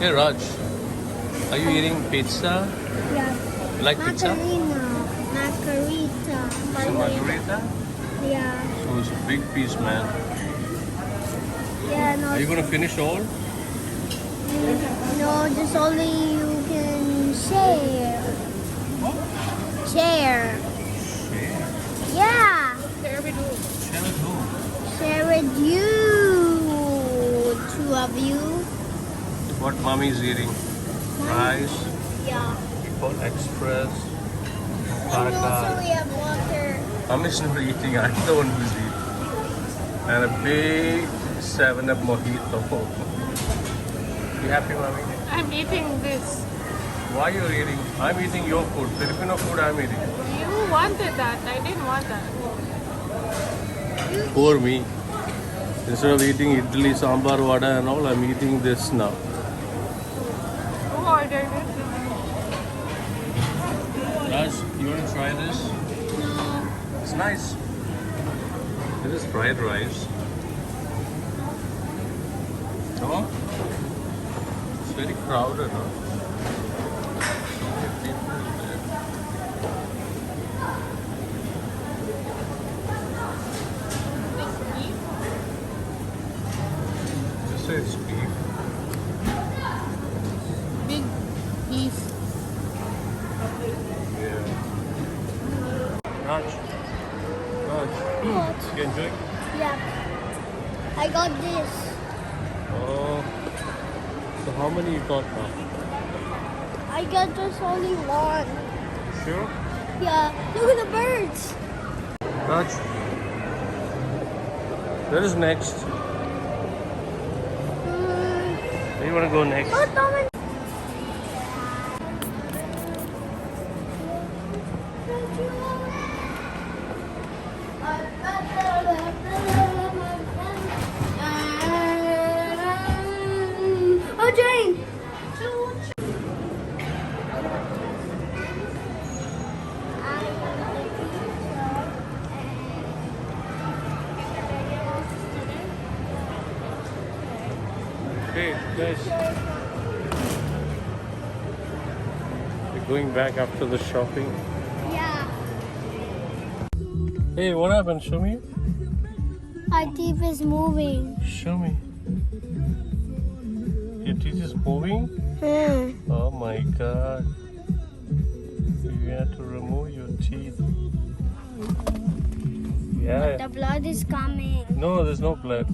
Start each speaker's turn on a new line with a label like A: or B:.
A: Hey Raj, are you eating pizza?
B: Yeah.
A: You like pizza?
B: Margarita.
A: It's a margarita?
B: Yeah.
A: So it's a big piece, man.
B: Yeah, no.
A: Are you gonna finish all?
B: No, just only you can share. Share.
A: Share.
B: Yeah.
A: Share with who?
B: Share with you. Two of you.
A: What mommy is eating? Rice,
B: Yeah.
A: Chipotle Express,
B: And also
A: Parka.
B: we have water.
A: Mommy's not eating, I'm the one who's eating. And a big 7-Up mojito. You happy, mommy?
C: I'm eating this.
A: Why you eating? I'm eating your food. Filipino food I'm eating.
C: You wanted that. I didn't want that.
A: Poor me. Instead of eating idli, sambar, vada and all, I'm eating this now.
C: Who ordered it?
A: Raj, you want to try this?
B: No.
A: It's nice. This is fried rice. No? It's very crowded, no? So many people there. Just say it's beef.
C: Big piece.
A: Yeah. Raj. Raj.
B: What?
A: You enjoying?
B: Yeah. I got this.
A: Oh. So how many you got now?
B: I got just only one.
A: Sure?
B: Yeah. Look at the birds.
A: Raj. Where is next? Where you want to go next?
B: Oh, Tom and Oh, Jane!
A: Hey, guys. We're going back after the shopping.
B: Yeah.
A: Hey, what happened? Show me.
B: Our teeth is moving.
A: Show me. Your teeth is moving? Oh my god. You have to remove your teeth. Yeah.
B: The blood is coming.
A: No, there's no blood.